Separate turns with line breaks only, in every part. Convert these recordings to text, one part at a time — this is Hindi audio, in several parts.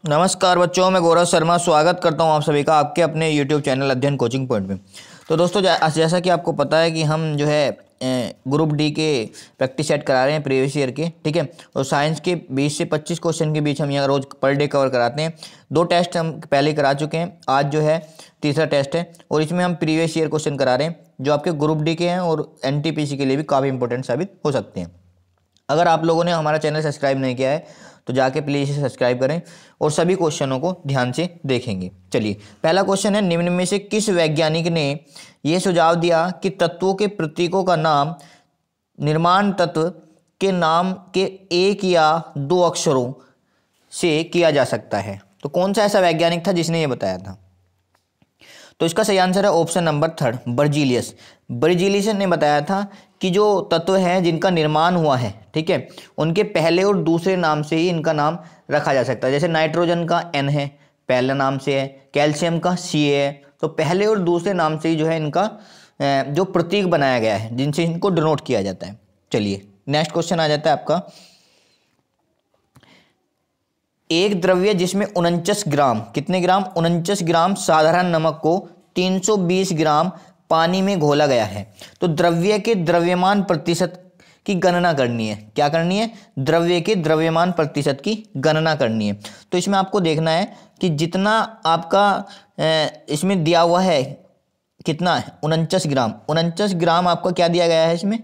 नमस्कार बच्चों, मैं गौरव शर्मा स्वागत करता हूं आप सभी का आपके अपने YouTube चैनल अध्ययन कोचिंग पॉइंट में। तो दोस्तों, जैसा कि आपको पता है कि हम जो है ग्रुप डी के प्रैक्टिस सेट करा रहे हैं प्रीवियस ईयर के, ठीक है। और साइंस के 20 से 25 क्वेश्चन के बीच हम यहाँ रोज पर डे कवर कराते हैं। 2 टेस्ट हम पहले करा चुके हैं, आज जो है तीसरा टेस्ट है और इसमें हम प्रीवियस ईयर क्वेश्चन करा रहे हैं जो आपके ग्रुप डी के हैं और NTPC के लिए भी काफ़ी इंपॉर्टेंट साबित हो सकते हैं। अगर आप लोगों ने हमारा चैनल सब्सक्राइब नहीं किया है तो जाके प्लीज़ इसे सब्सक्राइब करें और सभी क्वेश्चनों को ध्यान से देखेंगे। चलिए, पहला क्वेश्चन है, निम्न में से किस वैज्ञानिक ने यह सुझाव दिया कि तत्वों के प्रतीकों का नाम निर्माण तत्व के नाम के एक या 2 अक्षरों से किया जा सकता है? तो कौन सा ऐसा वैज्ञानिक था जिसने ये बताया था? तो इसका सही आंसर है ऑप्शन नंबर 3, बर्जीलियस। बर्जीलियस ने बताया था कि जो तत्व हैं जिनका निर्माण हुआ है, ठीक है, उनके पहले और दूसरे नाम से ही इनका नाम रखा जा सकता है। जैसे नाइट्रोजन का N है, पहला नाम से है, कैल्शियम का Ca है, तो पहले और दूसरे नाम से ही जो है इनका जो प्रतीक बनाया गया है जिनसे इनको डिनोट किया जाता है। चलिए, नेक्स्ट क्वेश्चन आ जाता है आपका, एक द्रव्य जिसमें 49 ग्राम, कितने ग्राम? 49 ग्राम साधारण नमक को 320 ग्राम पानी में घोला गया है, तो द्रव्य के द्रव्यमान प्रतिशत की गणना करनी है। क्या करनी है? द्रव्य के द्रव्यमान प्रतिशत की गणना करनी है। तो इसमें आपको देखना है कि जितना आपका इसमें दिया हुआ है कितना है, 49 ग्राम। 49 ग्राम आपका क्या दिया गया है इसमें?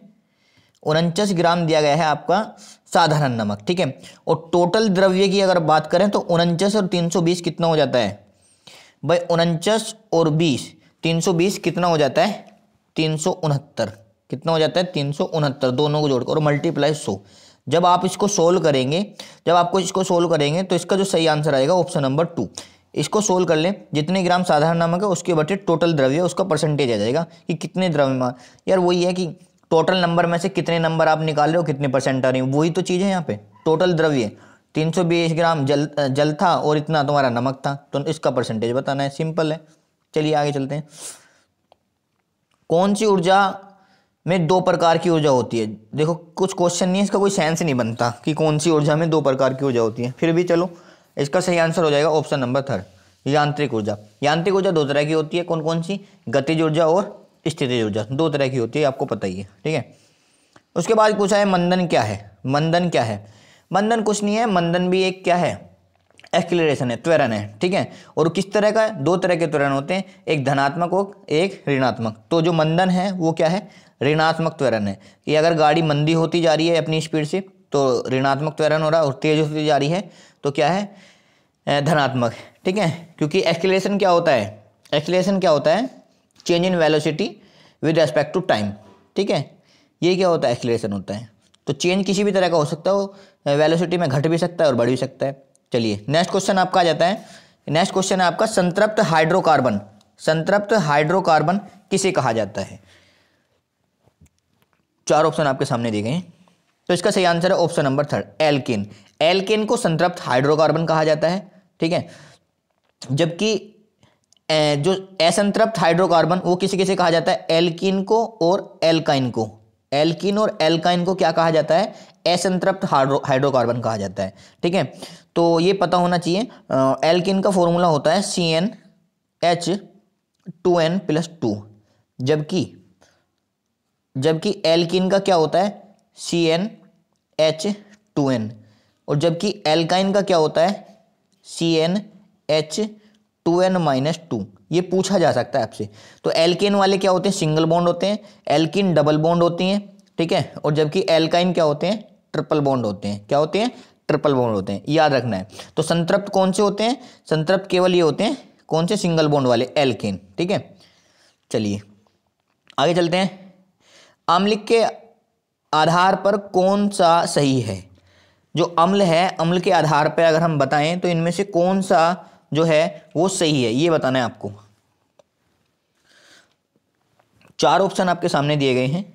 49 ग्राम दिया गया है आपका साधारण नमक, ठीक है। और टोटल द्रव्य की अगर बात करें तो 49 और 320 कितना हो जाता है भाई? 49 और 20, 320 कितना हो जाता है? 369। कितना हो जाता है? 369, दोनों को जोड़कर और मल्टीप्लाई 100। जब आप इसको सोल्व करेंगे, तो इसका जो सही आंसर आएगा ऑप्शन नंबर 2। इसको सोल्व कर लें, जितने ग्राम साधारण नमक है उसके बटे टोटल द्रव्य, उसका परसेंटेज आ जाएगा कि कितने द्रव्यमान। यार वही है कि टोटल नंबर में से कितने नंबर आप निकाल रहे हो, कितने परसेंट आ रही है, वही तो चीज़ है यहाँ पे। टोटल द्रव्य 320 ग्राम जल था और इतना तुम्हारा नमक था, तो इसका परसेंटेज बताना है, सिंपल है। चलिए आगे चलते हैं। कौन सी ऊर्जा में 2 प्रकार की ऊर्जा होती है? देखो, कुछ क्वेश्चन नहीं है, इसका कोई सेंस नहीं बनता कि कौन सी ऊर्जा में 2 प्रकार की ऊर्जा होती है, फिर भी चलो, इसका सही आंसर हो जाएगा ऑप्शन नंबर 3, यांत्रिक ऊर्जा। यांत्रिक ऊर्जा 2 तरह की होती है, कौन कौन सी? गतिज ऊर्जा और स्थितिज ऊर्जा, 2 तरह की होती है, आपको पता ही है, ठीक है। उसके बाद पूछा है मंदन क्या है? मंदन क्या है? मंदन कुछ नहीं है, मंदन भी एक क्या है? एक्सीलरेशन है, त्वरण है, ठीक है। और किस तरह का? 2 तरह के त्वरण होते हैं, एक धनात्मक और एक ऋणात्मक। तो जो मंदन है वो क्या है? ऋणात्मक त्वरण है। कि अगर गाड़ी मंदी होती जा रही है अपनी स्पीड से तो ऋणात्मक त्वरण हो रहा है, और तेज होती जा रही है तो क्या है? धनात्मक, ठीक है। क्योंकि एक्सीलरेशन क्या होता है? एक्सीलरेशन क्या होता है? Change in velocity with respect to time, ठीक है। ये क्या होता है? एक्सीलरेशन होता है। तो चेंज किसी भी तरह का हो सकता है, वो वेलोसिटी में घट भी सकता है और बढ़ भी सकता है। चलिए, नेक्स्ट क्वेश्चन आपका आ जाता है। नेक्स्ट क्वेश्चन है आपका, संतृप्त हाइड्रोकार्बन। संतृप्त हाइड्रोकार्बन किसे कहा जाता है? 4 ऑप्शन आपके सामने दिए गए हैं, तो इसका सही आंसर है ऑप्शन नंबर 3, एल्केन। एल्केन को संतृप्त हाइड्रोकार्बन कहा जाता है, ठीक है। जबकि जो असंतृप्त हाइड्रोकार्बन वो किसे किसे कहा जाता है? एल्कीन को और एल्काइन को। एल्कीन और एल्काइन को क्या कहा जाता है? असंतृप्त हाइड्रोकार्बन कहा जाता है, ठीक है। तो ये पता होना चाहिए। एल्कीन का फॉर्मूला होता है CnH2n+2, जबकि एल्कीन का क्या होता है? CnH2n, और जबकि एल्काइन का क्या होता है? CnH2n-2। ये पूछा जा सकता है आपसे। तो एल्केन वाले क्या होते हैं? सिंगल बॉन्ड होते हैं, एल्कीन डबल बॉन्ड होती हैं, ठीक है। और जबकि एल्काइन क्या होते हैं? ट्रिपल बॉन्ड होते हैं। क्या होते हैं? ट्रिपल बॉन्ड होते हैं, याद रखना है। तो संतृप्त कौन से होते हैं? संतृप्त केवल ये होते हैं, कौन से? सिंगल बॉन्ड वाले, एल्केन, ठीक है। चलिए आगे चलते हैं। अम्ल के आधार पर कौन सा सही है? जो अम्ल है, अम्ल के आधार पर अगर हम बताएं तो इनमें से कौन सा जो है वो सही है, ये बताना है आपको। 4 ऑप्शन आपके सामने दिए गए हैं,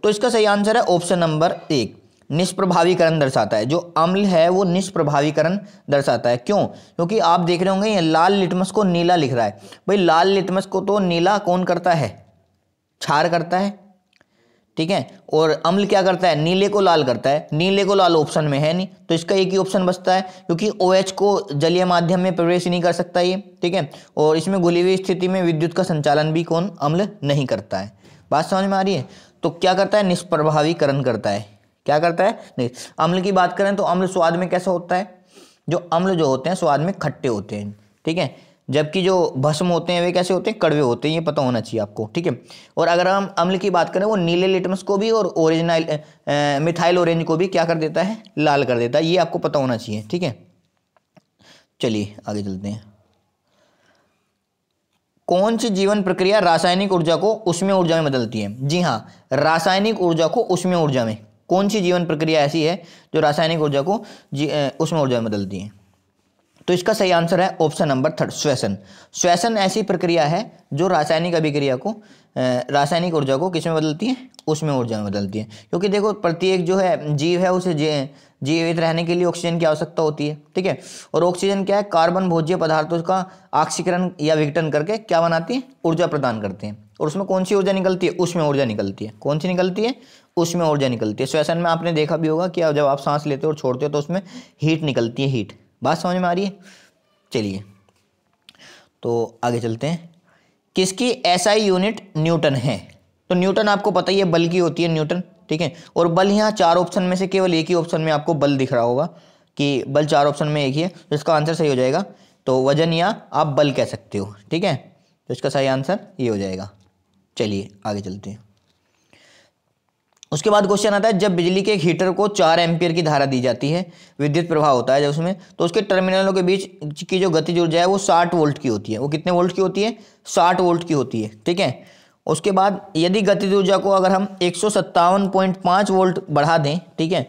तो इसका सही आंसर है ऑप्शन नंबर 1, निष्प्रभावीकरण दर्शाता है। जो अम्ल है वो निष्प्रभावीकरण दर्शाता है। क्यों? क्योंकि आप देख रहे होंगे ये लाल लिटमस को नीला लिख रहा है। भाई लाल लिटमस को तो नीला कौन करता है? क्षार करता है, ठीक है। और अम्ल क्या करता है, नीले को लाल करता है, नीले को लाल ऑप्शन में है नहीं, तो इसका एक ही ऑप्शन बचता है, क्योंकि OH को जलीय माध्यम में प्रवेश नहीं कर सकता ये, ठीक है। और इसमें घुली हुई स्थिति में विद्युत का संचालन भी कौन, अम्ल नहीं करता है। बात समझ में आ रही है। तो क्या करता है, निष्प्रभावीकरण करता है। क्या करता है, नहीं। अम्ल की बात करें तो अम्ल स्वाद में कैसा होता है, जो अम्ल जो होते हैं स्वाद में खट्टे होते हैं, ठीक है। जबकि जो भस्म होते हैं वे कैसे होते हैं, कड़वे होते हैं, ये पता होना चाहिए आपको, ठीक है। और अगर हम अम्ल की बात करें, वो नीले लिटमस को भी और ओरिजिनल मिथाइल ऑरेंज को भी क्या कर देता है, लाल कर देता है, ये आपको पता होना चाहिए, ठीक है। चलिए आगे चलते हैं। कौन सी जीवन प्रक्रिया रासायनिक ऊर्जा को ऊष्मीय ऊर्जा में बदलती है। जी हाँ, रासायनिक ऊर्जा को ऊष्मीय ऊर्जा में, कौन सी जीवन प्रक्रिया ऐसी है जो रासायनिक ऊर्जा को ऊष्मीय ऊर्जा में बदलती है। तो इसका सही आंसर है ऑप्शन नंबर 3, श्वसन। श्वसन ऐसी प्रक्रिया है जो रासायनिक अभिक्रिया को रासायनिक ऊर्जा को किस में बदलती है, ऊष्मीय ऊर्जा में बदलती है। क्योंकि देखो प्रत्येक जो है जीव है उसे जीवित रहने के लिए ऑक्सीजन की आवश्यकता होती है, ठीक है। और ऑक्सीजन क्या है, कार्बन भोज्य पदार्थों का ऑक्सीकरण या विघटन करके क्या बनाती है, ऊर्जा प्रदान करते हैं। और उसमें कौन सी ऊर्जा निकलती है, ऊष्मीय ऊर्जा निकलती है। कौन सी निकलती है, ऊष्मीय ऊर्जा निकलती है। श्वसन में आपने देखा भी होगा कि जब आप सांस लेते हो और छोड़ते हो तो उसमें हीट निकलती है, हीट। बात समझ में आ रही है। चलिए तो आगे चलते हैं। किसकी SI यूनिट न्यूटन है। तो न्यूटन आपको पता ही है, बल की होती है न्यूटन, ठीक है। और बल यहाँ 4 ऑप्शन में से केवल एक ही ऑप्शन में आपको बल दिख रहा होगा कि बल 4 ऑप्शन में एक ही है, तो इसका आंसर सही हो जाएगा। तो वजन या आप बल कह सकते हो, ठीक है। तो इसका सही आंसर ये हो जाएगा। चलिए आगे चलते हैं। उसके बाद क्वेश्चन आता है, जब बिजली के एक हीटर को 4 एम्पियर की धारा दी जाती है, विद्युत प्रवाह होता है जब उसमें, तो उसके टर्मिनलों के बीच की जो गतिज ऊर्जा है वो 60 वोल्ट की होती है। वो कितने वोल्ट की होती है, 60 वोल्ट की होती है, ठीक है। उसके बाद यदि गतिज ऊर्जा को अगर हम 157.5 वोल्ट बढ़ा दें, ठीक है,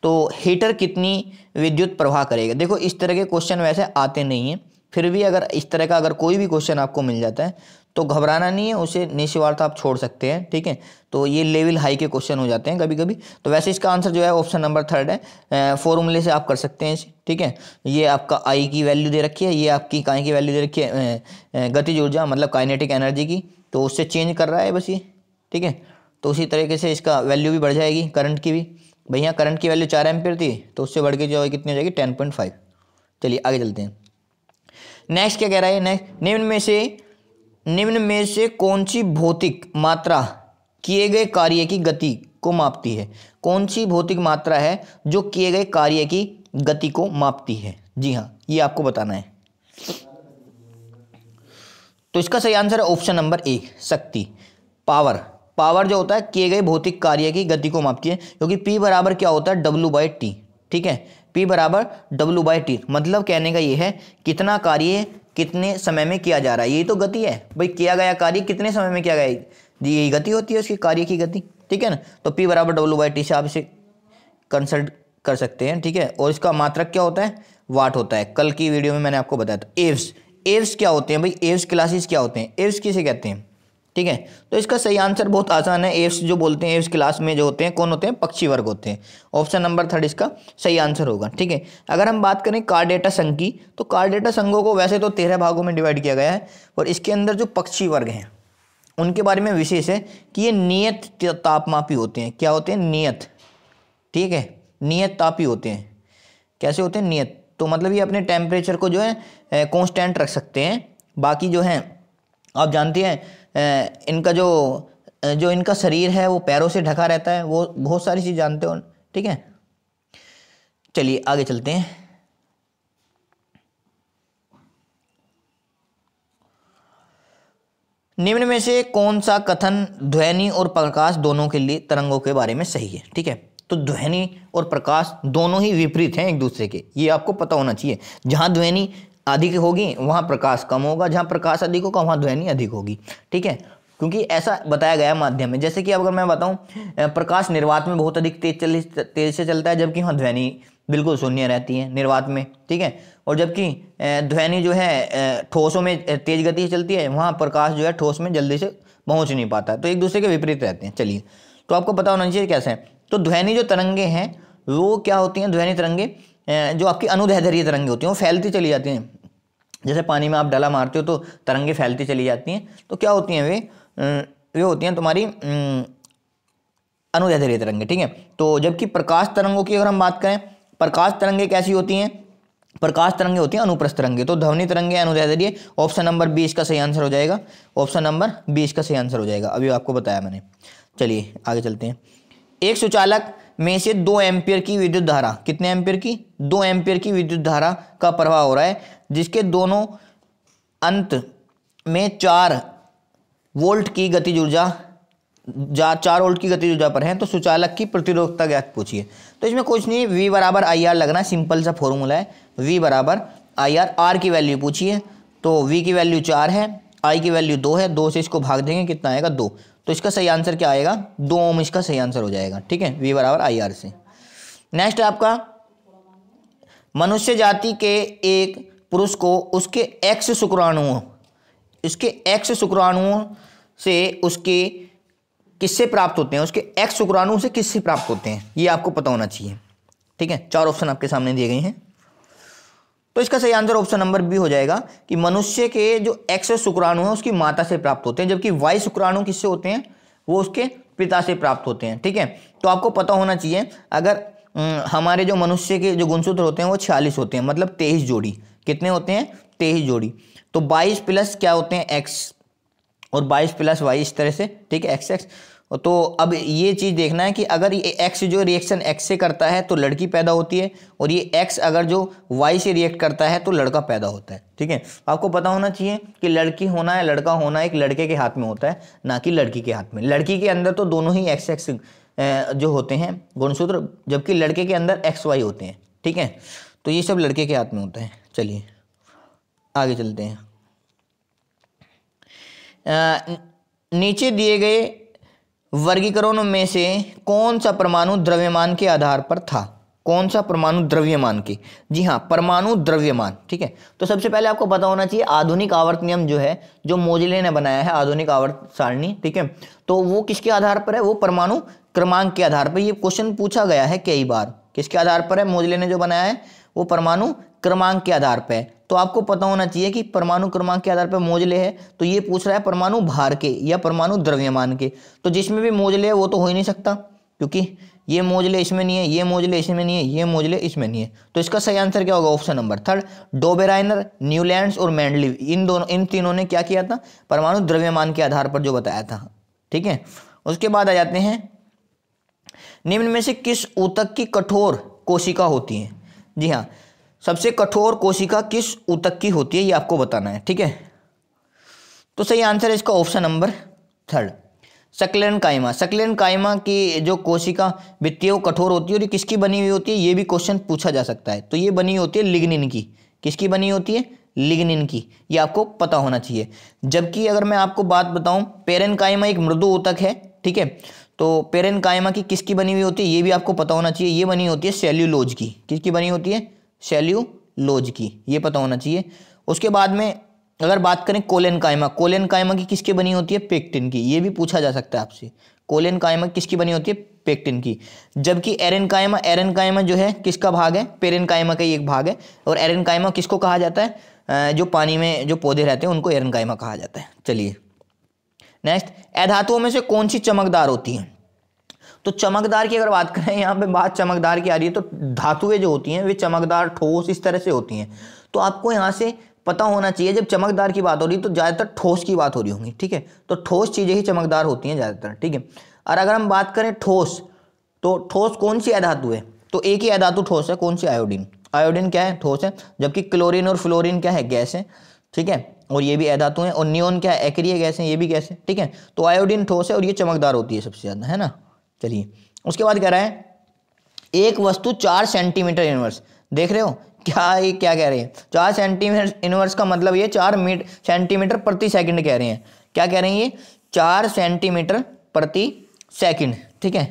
तो हीटर कितनी विद्युत प्रवाह करेगा। देखो इस तरह के क्वेश्चन वैसे आते नहीं हैं, फिर भी अगर इस तरह का अगर कोई भी क्वेश्चन आपको मिल जाता है तो घबराना नहीं है, उसे निःस्वार्थ आप छोड़ सकते हैं, ठीक है। तो ये लेवल हाई के क्वेश्चन हो जाते हैं कभी कभी। तो वैसे इसका आंसर जो है ऑप्शन नंबर 3 है। फॉर्मूले से आप कर सकते हैं इसे, ठीक है। ये आपका आई की वैल्यू दे रखी है, ये आपकी काय की वैल्यू दे रखी है, गतिज ऊर्जा मतलब काइनेटिक एनर्जी की, तो उससे चेंज कर रहा है बस ये, ठीक है। तो उसी तरीके से इसका वैल्यू भी बढ़ जाएगी, करंट की भी। भैया करंट की वैल्यू 4 एम्पियर थी, तो उससे बढ़ के जो है कितनी हो जाएगी, 10.5। चलिए आगे चलते हैं। नेक्स्ट क्या कह रहा है, नेक्स्ट, निम्न में से कौन सी भौतिक मात्रा किए गए कार्य की गति को मापती है। कौन सी भौतिक मात्रा है जो किए गए कार्य की गति को मापती है। जी हाँ, ये आपको बताना है। तो इसका सही आंसर है ऑप्शन नंबर 1, शक्ति, पावर। पावर जो होता है किए गए भौतिक कार्य की गति को मापती है, क्योंकि P बराबर क्या होता है, W/T, ठीक है। P बराबर W/T, मतलब कहने का ये है कितना कार्य कितने समय में किया जा रहा है, यही तो गति है भाई। किया गया कार्य कितने समय में किया गया, यही गति होती है उसकी, कार्य की गति, ठीक है ना। तो P बराबर W/T से आप इसे कंसल्ट कर सकते हैं, ठीक है। और इसका मात्रक क्या होता है, वाट होता है। कल की वीडियो में मैंने आपको बताया था। एव्स क्या होते हैं भाई, एव्स क्लासेस क्या होते हैं, एव्स किसे कहते हैं, ठीक है। तो इसका सही आंसर बहुत आसान है। एव्स जो बोलते हैं, एव्स क्लास में जो होते हैं कौन होते हैं, पक्षी वर्ग होते हैं। ऑप्शन नंबर 3 इसका सही आंसर होगा, ठीक है। अगर हम बात करें कार डेटा संघ की, तो कार डेटा संघों को वैसे तो 13 भागों में डिवाइड किया गया है, और इसके अंदर जो पक्षी वर्ग हैं उनके बारे में विशेष है कि ये नियत तापमापी होते हैं। क्या होते हैं, नियत, ठीक है, नियत तापी होते हैं। कैसे होते हैं, नियत। तो मतलब ये अपने टेम्परेचर को जो है कांस्टेंट रख सकते हैं। बाकी जो है आप जानते हैं इनका जो इनका शरीर है वो पैरों से ढका रहता है, वो बहुत सारी चीज़ जानते हो, ठीक है। चलिए आगे चलते हैं। निम्न में से कौन सा कथन ध्वनि और प्रकाश दोनों के लिए तरंगों के बारे में सही है, ठीक है। तो ध्वनि और प्रकाश दोनों ही विपरीत हैं एक दूसरे के, ये आपको पता होना चाहिए। जहां ध्वनि अधिक होगी वहां प्रकाश कम होगा, जहां प्रकाश अधिक होगा वहां ध्वनि अधिक होगी, ठीक है। क्योंकि ऐसा बताया गया माध्यम में, जैसे कि अगर मैं बताऊं प्रकाश निर्वात में बहुत अधिक तेज से चलता है, जबकि वहाँ ध्वनि बिल्कुल शून्य रहती है निर्वात में, ठीक है। और जबकि ध्वनि जो है ठोसों में तेज गति से चलती है, वहाँ प्रकाश जो है ठोस में जल्दी से पहुँच नहीं पाता, तो एक दूसरे के विपरीत रहते हैं। चलिए, तो आपको पता होना चाहिए कैसे है। तो ध्वनि जो तरंगे हैं वो क्या होती हैं, ध्वनि तरंगे जो आपकी अनुदैर्ध्य तरंगे होती हैं वो फैलती चली जाती हैं। जैसे पानी में आप डाला मारते हो तो तरंगे फैलती चली जाती हैं। तो क्या होती हैं वे होती हैं तुम्हारी अनुदैर्ध्य तरंगे, ठीक है। तो जबकि प्रकाश तरंगों की अगर हम बात करें, प्रकाश तरंगे कैसी होती हैं, प्रकाश तरंगे होती हैं अनुप्रस्थ तरंगे। तो ध्वनि तरंगे अनुदैर्ध्य, ऑप्शन नंबर 20 का सही आंसर हो जाएगा, ऑप्शन नंबर 20 का सही आंसर हो जाएगा, अभी आपको बताया मैंने। चलिए आगे चलते हैं। एक सुचालक में से 2 एम्पियर की विद्युत धारा, कितने एम्पियर की, 2 एम्पियर की विद्युत धारा का प्रवाह हो रहा है, जिसके दोनों अंत में 4 वोल्ट की गतिज ऊर्जा 4 वोल्ट की गतिज ऊर्जा पर है, तो सुचालक की प्रतिरोधकता ज्ञात पूछिए। तो इसमें कुछ नहीं, V बराबर आई आर लगना है, सिंपल सा फॉर्मूला है, V बराबर आई आर। आर की वैल्यू पूछिए, तो V की वैल्यू 4 है, I की वैल्यू 2 है, 2 से इसको भाग देंगे कितना आएगा 2, तो इसका सही आंसर क्या आएगा 2 ओम, इसका सही आंसर हो जाएगा, ठीक है, V बराबर आई आर से। नेक्स्ट है आपका, मनुष्य जाति के एक पुरुष को उसके X शुक्राणुओं, इसके X शुक्राणुओं से उसके किससे प्राप्त होते हैं, उसके X शुक्राणु से किससे प्राप्त होते हैं, ये आपको पता होना चाहिए, ठीक है। 4 ऑप्शन आपके सामने दिए गए हैं, तो इसका सही आंसर ऑप्शन नंबर बी हो जाएगा कि मनुष्य के जो X शुक्राणु है उसकी माता से प्राप्त होते हैं, जबकि Y शुक्राणु किससे होते हैं, वो उसके पिता से प्राप्त होते हैं, ठीक है। तो आपको पता होना चाहिए, अगर हमारे जो मनुष्य के जो गुणसूत्र होते हैं वो 46 होते हैं, मतलब 23 जोड़ी, कितने होते हैं 23 जोड़ी, तो 22 प्लस क्या होते हैं X और 22 प्लस Y, इस तरह से, ठीक है, XX। तो अब ये चीज़ देखना है कि अगर ये X जो रिएक्शन X से करता है तो लड़की पैदा होती है, और ये X अगर जो Y से रिएक्ट करता है तो लड़का पैदा होता है, ठीक है। आपको पता होना चाहिए कि लड़की होना है लड़का होना एक लड़के के हाथ में होता है, ना कि लड़की के हाथ में। लड़की के अंदर तो दोनों ही XX जो होते हैं गुणसूत्र, जबकि लड़के के अंदर XY होते हैं, ठीक है। तो ये सब लड़के के हाथ में होता है। चलिए आगे चलते हैं। नीचे दिए गए वर्गीकरणों में से कौन सा परमाणु द्रव्यमान के आधार पर था, कौन सा परमाणु द्रव्यमान के, जी हाँ परमाणु द्रव्यमान, ठीक है। तो सबसे पहले आपको पता होना चाहिए आधुनिक आवर्त नियम जो है, जो मोजले ने बनाया है आधुनिक आवर्त सारणी, ठीक है, तो वो किसके आधार पर है, वो परमाणु क्रमांक के आधार पर। ये क्वेश्चन पूछा गया है कई बार, किसके आधार पर है, मोजले ने जो बनाया है वो परमाणु क्रमांक के आधार पर है। तो आपको पता होना चाहिए कि परमाणु क्रमांक के आधार पर मोजले है, तो ये पूछ रहा है परमाणु भार के या परमाणु द्रव्यमान के, तो जिसमें भी मोजले है वो तो हो ही नहीं सकता, क्योंकि ये मोजले इसमें नहीं है, ये मोजले इसमें नहीं है, ये मोजले इसमें नहीं है। तो इसका सही आंसर क्या होगा, ऑप्शन नंबर 3, डोबेराइनर, न्यूलैंड्स और मेंडलीव, इन तीनों ने क्या किया था, परमाणु द्रव्यमान के आधार पर जो बताया था, ठीक है। उसके बाद आ जाते हैं, निम्न में से किस ऊतक की कठोर कोशिका होती है, जी हाँ सबसे कठोर कोशिका किस ऊतक की होती है ये आपको बताना है, ठीक है। तो सही आंसर है इसका ऑप्शन नंबर 3, सक्लेन काइमा। सक्लेन काइमा की जो कोशिका भित्ति है वो कठोर होती है, और ये किसकी बनी हुई होती है, ये भी क्वेश्चन पूछा जा सकता है। तो ये बनी होती है लिग्निन की, किसकी बनी होती है, लिग्निन की, ये आपको पता होना चाहिए। जबकि अगर मैं आपको बात बताऊं, पेरेनकाइमा एक मृदु ऊतक है, ठीक है, तो पेरेनकाइमा की किसकी बनी हुई होती है ये भी आपको पता होना चाहिए, ये बनी होती है सेल्यूलोज की, किसकी बनी होती है, सेल्यूलोज की, ये पता होना चाहिए। उसके बाद में अगर बात करें कोलेनकाइमा, कोलेनकाइमा की किसकी बनी होती है, पेक्टिन की, ये भी पूछा जा सकता है आपसे, कोलेनकाइमा किसकी बनी होती है, पेक्टिन की। जबकि एरेनकाइमा, एरेनकाइमा जो है किसका भाग है, पेरेनकाइमा का ही एक भाग है, और एरेनकाइमा किसको कहा जाता है, जो पानी में जो पौधे रहते हैं उनको एरेनकाइमा कहा जाता है। चलिए नेक्स्ट, अधातुओं में से कौन सी चमकदार होती हैं, तो चमकदार की अगर बात करें, यहाँ पे बात चमकदार की आ रही है, तो धातुएं जो होती हैं वे चमकदार ठोस इस तरह से होती हैं। तो आपको यहाँ से पता होना चाहिए, जब चमकदार की बात हो रही है तो ज़्यादातर ठोस की बात हो रही होगी, ठीक है, तो ठोस चीज़ें ही चमकदार होती हैं ज़्यादातर, ठीक है। और अगर हम बात करें ठोस, तो ठोस कौन सी अधातु है, तो एक ही अधातु ठोस है, कौन सी, आयोडीन। आयोडीन क्या है, ठोस है, जबकि क्लोरीन और फ्लोरीन क्या है, गैस है, ठीक है, और ये भी अधातु है। और नियोन क्या है, एक्रिय गैस है, ये भी गैस है, ठीक है। तो आयोडीन ठोस है और ये चमकदार होती है सबसे ज़्यादा, है ना। चलिए उसके बाद कह रहा है, एक वस्तु 4 सेंटीमीटर इनवर्स, देख रहे हो क्या, ये क्या कह रहे हैं, 4 सेंटीमीटर इनवर्स का मतलब ये 4 सेंटीमीटर प्रति सेकंड कह रहे हैं, क्या कह रहे हैं ये, 4 सेंटीमीटर प्रति सेकंड, ठीक है,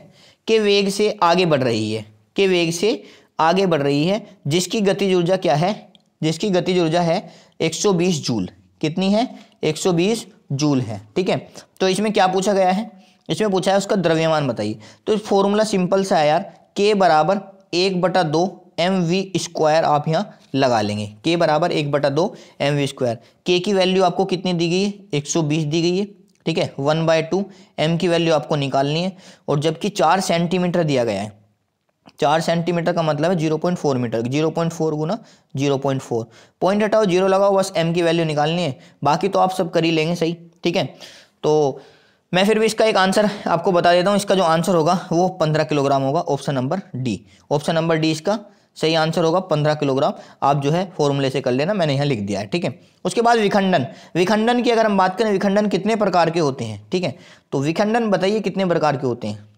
के वेग से आगे बढ़ रही है, के वेग से आगे बढ़ रही है, जिसकी गतिज ऊर्जा क्या है, जिसकी गतिज ऊर्जा है 120 जूल, कितनी है, 120 जूल है, ठीक है। तो इसमें क्या पूछा गया है, इसमें पूछा है उसका द्रव्यमान बताइए। तो फॉर्मूला सिंपल सा है यार, के बराबर 1/2 mv², आप यहाँ लगा लेंगे, के बराबर 1/2 mv²। के की वैल्यू आपको कितनी दी गई है, 120 दी गई है, ठीक है, 1/2 m की वैल्यू आपको निकालनी है। और जबकि 4 सेंटीमीटर दिया गया है, 4 सेंटीमीटर का मतलब है 0.4 मीटर, 0.4 गुना 0.4, पॉइंट हटाओ, जीरो लगाओ, बस m की वैल्यू निकालनी है। बाकी तो आप सब कर ही लेंगे सही, ठीक है। तो मैं फिर भी इसका एक आंसर आपको बता देता हूँ। इसका जो आंसर होगा वो 15 किलोग्राम होगा, option number D. Option number D इसका सही आंसर होगा, 15 किलोग्राम। आप जो है फॉर्मूले से कर लेना, मैंने यहाँ लिख दिया है, ठीक है। उसके बाद विखंडन, विखंडन की अगर हम बात करें, विखंडन कितने प्रकार के होते हैं, ठीक है। तो विखंडन बताइए कितने प्रकार के होते हैं।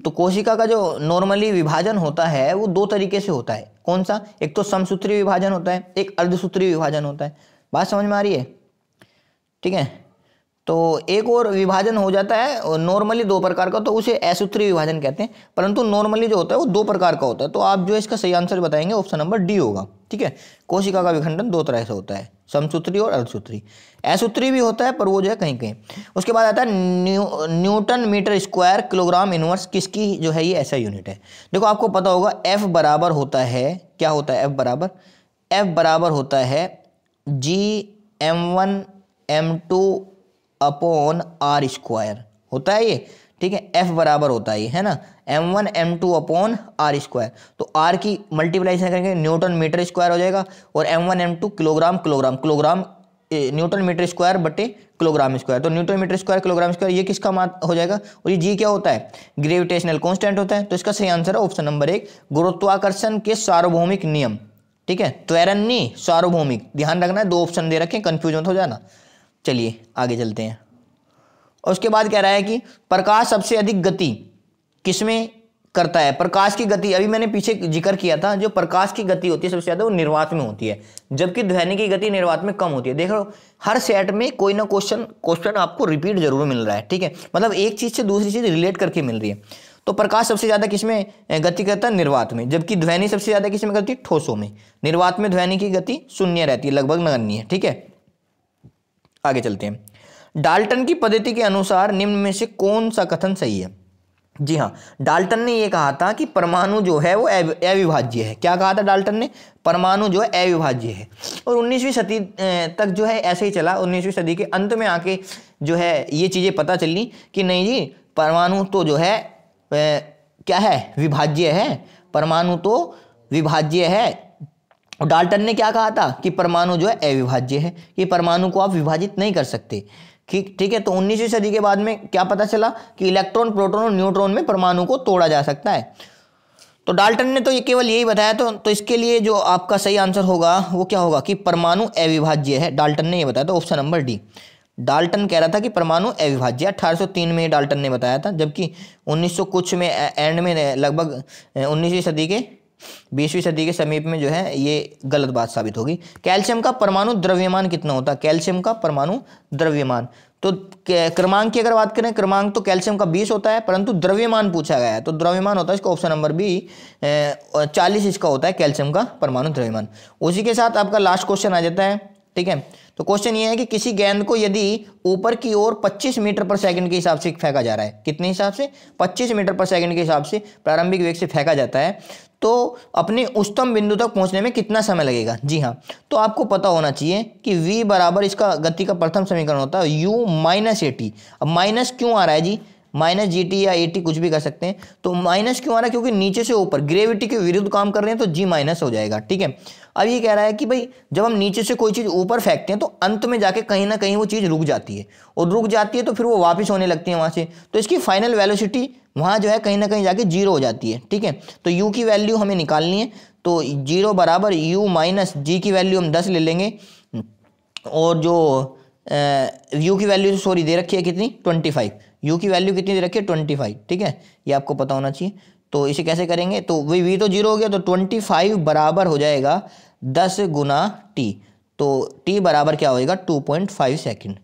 तो कोशिका का जो नॉर्मली विभाजन होता है वो 2 तरीके से होता है। कौन सा? एक तो समसूत्री विभाजन होता है, एक अर्धसूत्री विभाजन होता है। बात समझ में आ रही है, ठीक है। तो एक और विभाजन हो जाता है नॉर्मली 2 प्रकार का, तो उसे असूत्री विभाजन कहते हैं। परंतु नॉर्मली जो होता है वो 2 प्रकार का होता है। तो आप जो है इसका सही आंसर बताएंगे, ऑप्शन नंबर डी होगा, ठीक है। कोशिका का विखंडन 2 तरह से होता है, समसूत्री और अर्धसूत्री। असूत्री भी होता है पर वो जो है कहीं कहीं। उसके बाद आता है newton metre square kilogram inverse, किसकी जो है ये ऐसा यूनिट है। देखो आपको पता होगा F बराबर होता है, क्या होता है F बराबर होता है Gm1m2 अपॉन आर स्क्वायर होता है ये, ठीक है। F बराबर होता है ये, है ना, m1 m2 upon R square. तो R की मल्टीप्लाइजेशन करेंगे न्यूटन मीटर स्क्वायर हो जाएगा, और m1 m2 kilogram newton metre square बटे किलोग्राम स्क्वायर। तो newton metre square kilogram square ये किसका मान हो जाएगा, और ये G क्या होता है, ग्रेविटेशनल कांस्टेंट होता है। तो इसका सही आंसर है ऑप्शन नंबर 1, गुरुत्वाकर्षण के सार्वभौमिक नियम, ठीक है। त्वरण नहीं, सार्वभौमिक, ध्यान रखना है, 2 ऑप्शन दे रखे, कंफ्यूज मत हो जाना। चलिए आगे चलते हैं। और उसके बाद कह रहा है कि प्रकाश सबसे अधिक गति किसमें करता है। प्रकाश की गति अभी मैंने पीछे जिक्र किया था, जो प्रकाश की गति होती है सबसे ज्यादा वो निर्वात में होती है, जबकि ध्वनि की गति निर्वात में कम होती है। देखो हर सेट में कोई ना क्वेश्चन आपको रिपीट जरूर मिल रहा है, ठीक है। मतलब एक चीज से दूसरी चीज रिलेट करके मिल रही है। तो प्रकाश सबसे ज्यादा किसमें गति करता है, निर्वात में, जबकि ध्वनि सबसे ज्यादा किसमें करती है, ठोसों में। निर्वात में ध्वनि की गति शून्य रहती है, लगभग नगण्य, ठीक है। आगे चलते हैं। डाल्टन की पद्धति के अनुसार निम्न में से कौन सा कथन सही है। जी हाँ, डाल्टन ने यह कहा था कि परमाणु जो है वो अविभाज्य है। क्या कहा था डाल्टन ने, परमाणु जो है अविभाज्य है। और 19वीं सदी तक जो है ऐसे ही चला। 19वीं सदी के अंत में आके जो है ये चीजें पता चली कि नहीं जी, परमाणु तो जो है क्या है, विभाज्य है, परमाणु तो विभाज्य है। और डाल्टन ने क्या कहा था कि परमाणु जो है अविभाज्य है, कि परमाणु को आप विभाजित नहीं कर सकते, ठीक है। तो 19वीं सदी के बाद में क्या पता चला कि इलेक्ट्रॉन, प्रोटॉन और न्यूट्रॉन में परमाणु को तोड़ा जा सकता है। तो डाल्टन ने तो ये केवल यही बताया। तो इसके लिए जो आपका सही आंसर होगा वो क्या होगा कि परमाणु अविभाज्य है, डाल्टन ने ये बताया था, ऑप्शन नंबर डी। डाल्टन कह रहा था कि परमाणु अविभाज्य, 1803 में डाल्टन ने बताया था, जबकि 1900 कुछ में एंड में लगभग 19वीं सदी के 20वीं सदी के समीप में जो है ये गलत बात साबित होगी। कैल्शियम का परमाणु द्रव्यमान कितना होता है, कैल्शियम का परमाणु द्रव्यमान। तो क्रमांक की अगर बात करें, क्रमांक तो कैल्शियम का 20 होता है, परंतु द्रव्यमान पूछा गया है तो द्रव्यमान होता है इसका ऑप्शन नंबर बी 40 इसका होता है कैल्शियम का परमाणु द्रव्यमान। उसी के साथ आपका लास्ट क्वेश्चन आ जाता है, ठीक है। तो क्वेश्चन ये है कि किसी गेंद को यदि ऊपर की ओर 25 मीटर पर सेकंड के हिसाब से फेंका जा रहा है, कितने हिसाब से, 25 मीटर पर सेकंड के हिसाब से प्रारंभिक वेग से फेंका जाता है, तो अपने उच्चतम बिंदु तक पहुंचने में कितना समय लगेगा। जी हाँ, तो आपको पता होना चाहिए कि v बराबर इसका गति का प्रथम समीकरण होता है u माइनस ए टी। अब माइनस क्यों आ रहा है जी, माइनस जी टी या ए टी कुछ भी कर सकते हैं। तो माइनस क्यों आ रहा है, क्योंकि नीचे से ऊपर ग्रेविटी के विरुद्ध काम कर रहे हैं, तो जी माइनस हो जाएगा, ठीक है। अब ये कह रहा है कि भाई जब हम नीचे से कोई चीज़ ऊपर फेंकते हैं तो अंत में जाके कहीं ना कहीं वो चीज़ रुक जाती है, और रुक जाती है तो फिर वो वापस होने लगती है वहाँ से, तो इसकी फाइनल वेलोसिटी वहाँ जो है कहीं ना कहीं जाके जीरो हो जाती है, ठीक है। तो u की वैल्यू हमें निकालनी है, तो जीरो बराबर u माइनस जी की वैल्यू हम 10 ले लेंगे, और जो u की वैल्यू सॉरी दे रखी है कितनी 25, u की वैल्यू कितनी दे रखी है 25, ठीक है, ये आपको पता होना चाहिए। तो इसे कैसे करेंगे, तो वही v तो जीरो हो गया, तो 25 बराबर हो जाएगा 10 गुना t। तो t बराबर क्या होएगा 2.5 सेकेंड,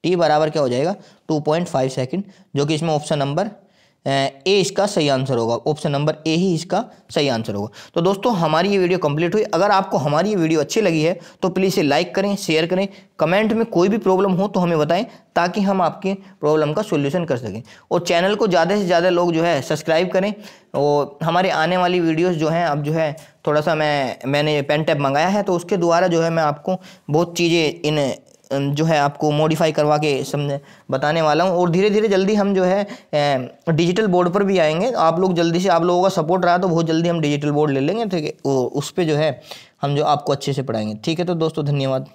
t बराबर क्या हो जाएगा 2.5 सेकेंड, जो कि इसमें ऑप्शन नंबर ए इसका सही आंसर होगा, ऑप्शन नंबर ए ही इसका सही आंसर होगा। तो दोस्तों हमारी ये वीडियो कंप्लीट हुई। अगर आपको हमारी ये वीडियो अच्छी लगी है तो प्लीज़ इसे लाइक करें, शेयर करें, कमेंट में कोई भी प्रॉब्लम हो तो हमें बताएं, ताकि हम आपके प्रॉब्लम का सोल्यूशन कर सकें। और चैनल को ज़्यादा से ज़्यादा लोग जो है सब्सक्राइब करें। और हमारे आने वाली वीडियोज़ जो हैं, अब जो है थोड़ा सा मैंने पेन टैब मंगाया है, तो उसके द्वारा जो है मैं आपको बहुत चीज़ें इन जो है आपको मॉडिफाई करवा के समझ बताने वाला हूँ। और धीरे धीरे जल्दी हम जो है डिजिटल बोर्ड पर भी आएंगे। आप लोग जल्दी से, आप लोगों का सपोर्ट रहा तो बहुत जल्दी हम डिजिटल बोर्ड ले लेंगे, ठीक है। उस पर जो है हम जो आपको अच्छे से पढ़ाएंगे, ठीक है। तो दोस्तों धन्यवाद।